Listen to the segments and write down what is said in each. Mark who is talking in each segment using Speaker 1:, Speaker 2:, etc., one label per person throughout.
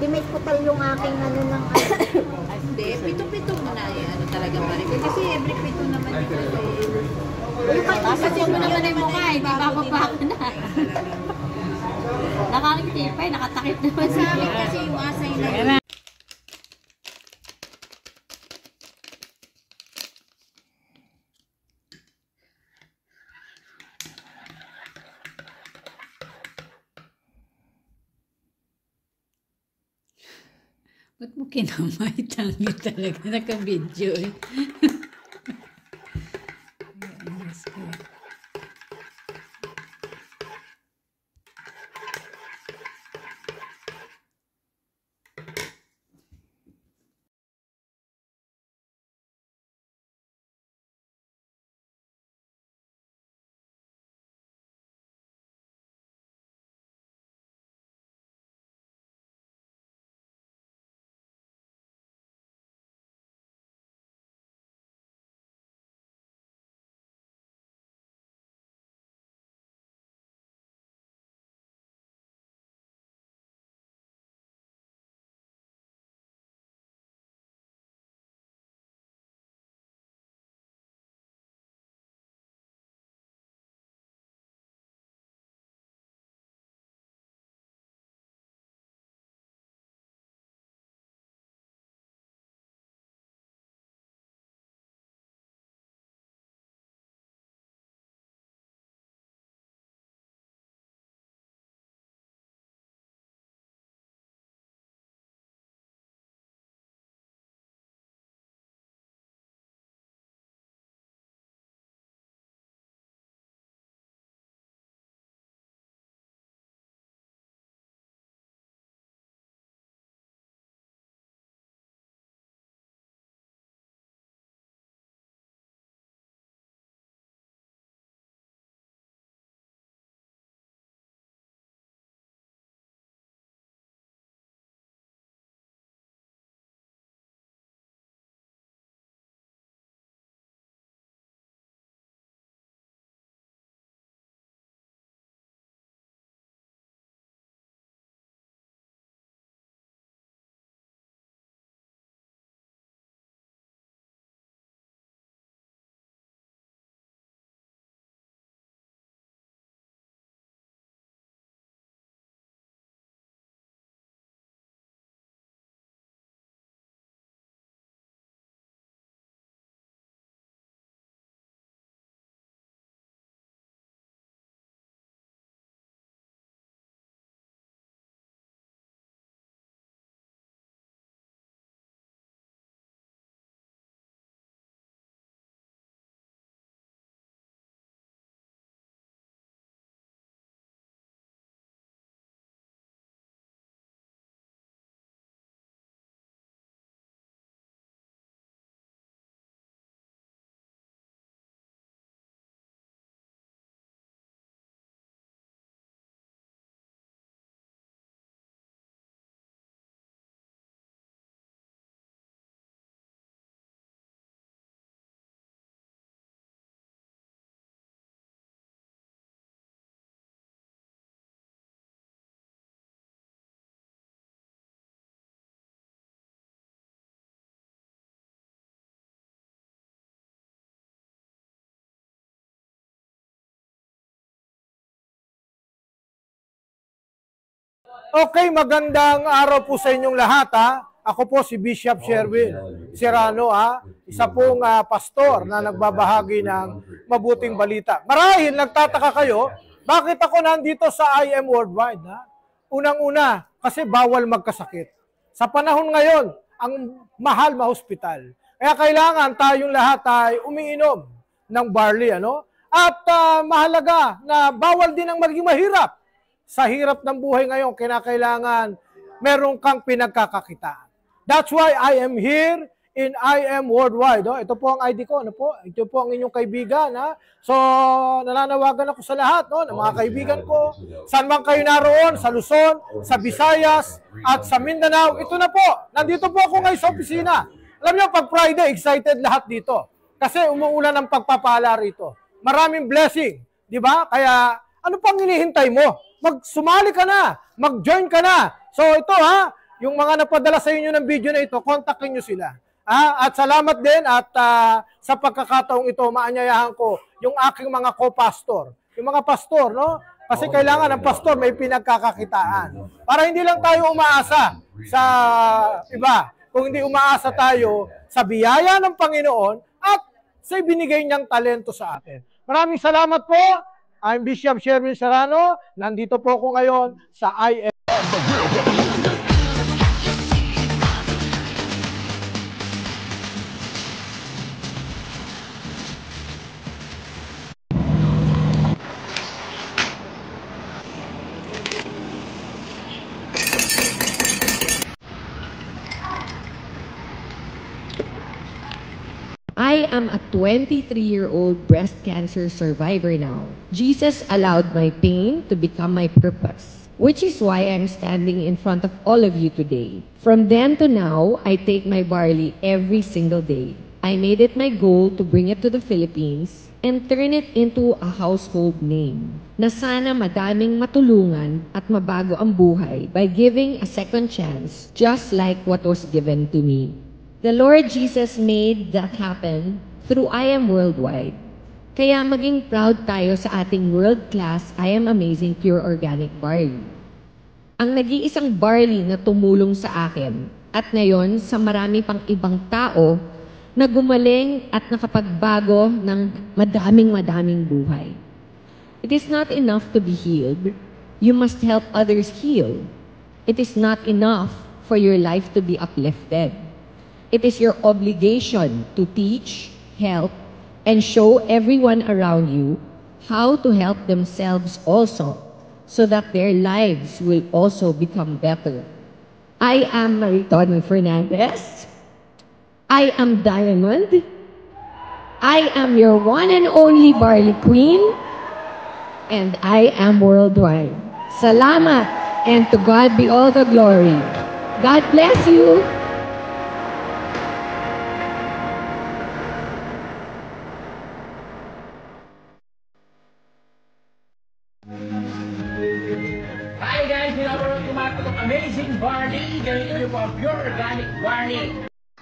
Speaker 1: Di may putal yung aking ano ng
Speaker 2: Hindi, pito-pito mo na yan. Ano talaga Maribel? Kasi every pito naman dito eh.
Speaker 3: Kasi mo naman yung mukha, ibababa ko na. Nakakitipay, nakatakip naman
Speaker 2: Sa akin kasi yung asay na yun.
Speaker 3: Ba't mo kinamay? Tangi talaga. Naka-video eh. Ayos ko.
Speaker 4: Okay, magandang araw po sa inyong lahat ha. Ako po si Bishop Sherwin Serrano ha. Isa pong pastor na nagbabahagi ng mabuting balita. Marahil nagtataka kayo, bakit ako nandito sa I Am Worldwide ha? Unang-una, kasi bawal magkasakit. Sa panahon ngayon, ang mahal ma-hospital. Kaya kailangan tayong lahat ay umiinom ng barley ano? At mahalaga na bawal din ang maging mahirap. Sa hirap ng buhay ngayon, kinakailangan meron kang pinagkakakitaan. That's why I am here in I Am Worldwide. Oh. Ito po ang ID ko. Ano po? Ito po ang inyong kaibigan. Ha? So, nananawagan ako sa lahat no, ng mga kaibigan ko. Saan man kayo naroon, sa Luzon, sa Visayas, at sa Mindanao. Ito na po. Nandito po ako ngayon sa opisina. Alam niyo, pag Friday, excited lahat dito. Kasi umuulan ng pagpapala rito. Maraming blessing. Di ba? Kaya, ano pang hinihintay mo? Magsumali ka na, mag-join ka na. So ito ha, yung mga napadala sa inyo ng video na ito, kontakin nyo sila. At salamat din at sa pagkakataong ito, maanyayahan ko yung aking mga co-pastor. Yung mga pastor, no? Kasi kailangan ng pastor may pinagkakakitaan. Para hindi lang tayo umaasa sa iba, kung hindi umaasa tayo sa biyaya ng Panginoon at sa binigay niyang talento sa atin. Maraming salamat po. I'm Bishop Sherwin Serrano. Nandito po ako ngayon sa IF.
Speaker 5: I am a 23-year-old breast cancer survivor now. Jesus allowed my pain to become my purpose, which is why I'm standing in front of all of you today. From then to now, I take my barley every single day. I made it my goal to bring it to the Philippines and turn it into a household name na sana madaming matulungan at mabago ang buhay by giving a second chance, just like what was given to me. The Lord Jesus made that happen through I Am Worldwide. Kaya maging proud tayo sa ating world-class I Am Amazing Pure Organic Barley. Ang nag-iisang barley na tumulong sa akin at ngayon sa marami pang ibang tao na gumaling at nakapagbago ng madaming buhay. It is not enough to be healed. You must help others heal. It is not enough for your life to be uplifted. It is your obligation to teach, help, and show everyone around you how to help themselves also, so that their lives will also become better. I am Mariton Fernandez. I am Diamond. I am your one and only Barley Queen. And I am worldwide. Salamat, and to God be all the glory. God bless you.
Speaker 6: Hi guys, pinapanood ko mga amazing barley. Ganito yung pure organic barley.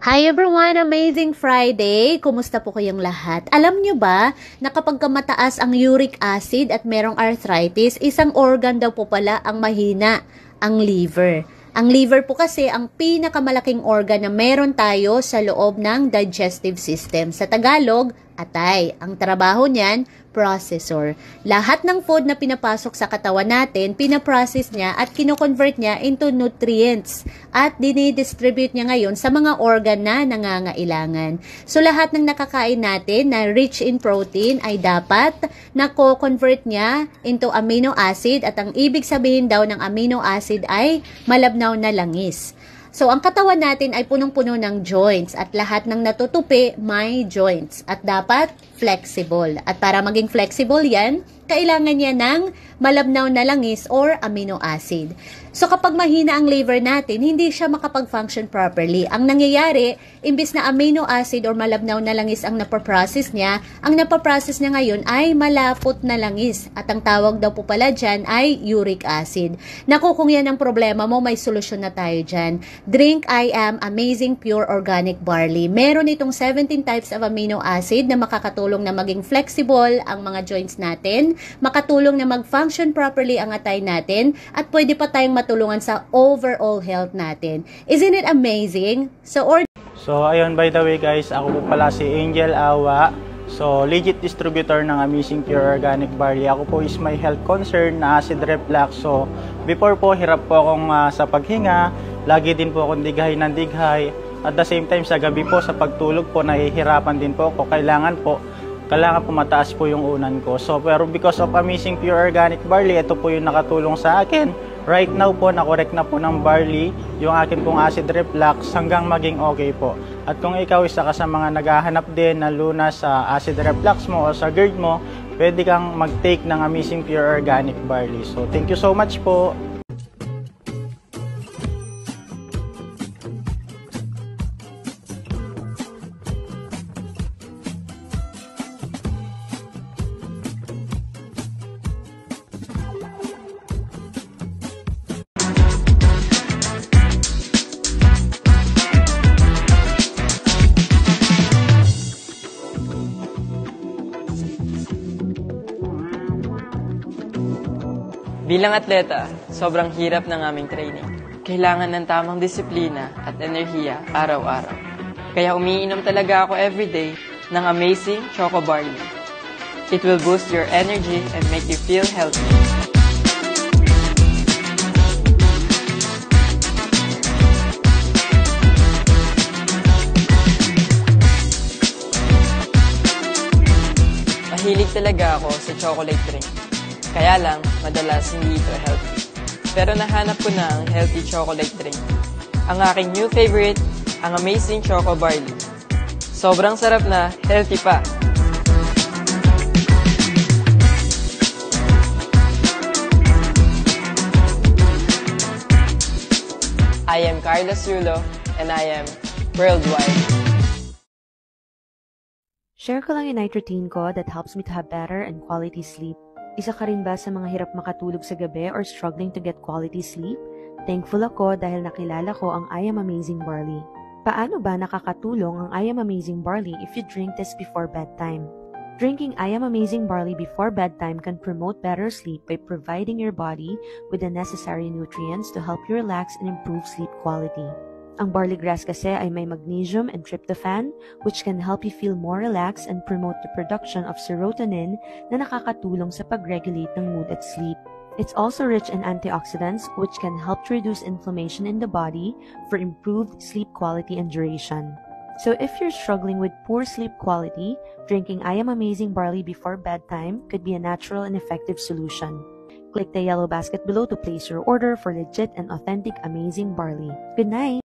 Speaker 1: Hi everyone! Amazing Friday! Kumusta po kayong lahat? Alam nyo ba na kapag mataas ang uric acid at merong arthritis, isang organ daw po pala ang mahina, ang liver. Ang liver po kasi ang pinakamalaking organ na meron tayo sa loob ng digestive system. Sa Tagalog, atay. Ang trabaho niyan, processor. Lahat ng food na pinapasok sa katawan natin, pinaprocess niya at kino-convert niya into nutrients at dinidistribute niya ngayon sa mga organ na nangangailangan. So lahat ng nakakain natin na rich in protein ay dapat nako-convert niya into amino acid at ang ibig sabihin daw ng amino acid ay malabnaw na langis. So, ang katawan natin ay punong-puno ng joints at lahat ng natutupi may joints at dapat flexible. At para maging flexible yan, kailangan niya ng malabnaw na langis or amino acid. So, kapag mahina ang liver natin, hindi siya makapag-function properly. Ang nangyayari, imbis na amino acid or malabnaw na langis ang napaprocess niya, ang napaprocess niya ngayon ay malapot na langis. At ang tawag daw po pala dyan ay uric acid. Naku, kung yan ang problema mo, may solusyon na tayo dyan. Drink I Am Amazing Pure Organic Barley. Meron itong 17 types of amino acid na makakatulong na maging flexible ang mga joints natin, makatulong na mag-function properly ang atay natin, at pwede pa tayong matulungan sa overall health natin. Isn't it amazing?
Speaker 7: So, ayun, by the way guys, ako po pala si Angel Awa. So, legit distributor ng Amazing Pure Organic Barley. Ako po is may health concern na acid reflux. So, before po, hirap po akong sa paghinga. Lagi din po akong dighay ng dighay. At the same time, sa gabi po, sa pagtulog po, nahihirapan din po ako. Kailangan po mataas po yung unan ko. So, pero because of Amazing Pure Organic Barley, ito po yung nakatulong sa akin. Right now po, nakorek na po ng barley yung akin pong acid reflux hanggang maging okay po. At kung ikaw isa ka sa mga naghahanap din na lunas sa acid reflux mo o sa GERD mo, pwede kang mag-take ng Amazing Pure Organic Barley. So, thank you so much po.
Speaker 8: Bilang atleta, sobrang hirap ng aming training. Kailangan ng tamang disiplina at enerhiya araw-araw. Kaya umiinom talaga ako everyday ng Amazing Choco Barley. It will boost your energy and make you feel healthy. Mahilig talaga ako sa chocolate drink. Kaya lang, madalas hindi ito healthy. Pero nahanap ko na ang healthy chocolate drink. Ang aking new favorite, ang Amazing Choco Barley. Sobrang sarap na, healthy pa. I am Carlos Yulo, and I am worldwide.
Speaker 9: Share ko lang yung night routine ko that helps me to have better and quality sleep. Isa ka rin ba sa mga hirap makatulog sa gabi or struggling to get quality sleep? Thankful ako dahil nakilala ko ang I Am Amazing Barley. Paano ba nakakatulong ang I Am Amazing Barley if you drink this before bedtime? Drinking I Am Amazing Barley before bedtime can promote better sleep by providing your body with the necessary nutrients to help you relax and improve sleep quality. Ang barley grass kasi ay may magnesium and tryptophan, which can help you feel more relaxed and promote the production of serotonin na nakakatulong sa pag-regulate ng mood at sleep. It's also rich in antioxidants, which can help to reduce inflammation in the body for improved sleep quality and duration. So if you're struggling with poor sleep quality, drinking I Am Amazing Barley before bedtime could be a natural and effective solution. Click the yellow basket below to place your order for legit and authentic Amazing Barley. Good night!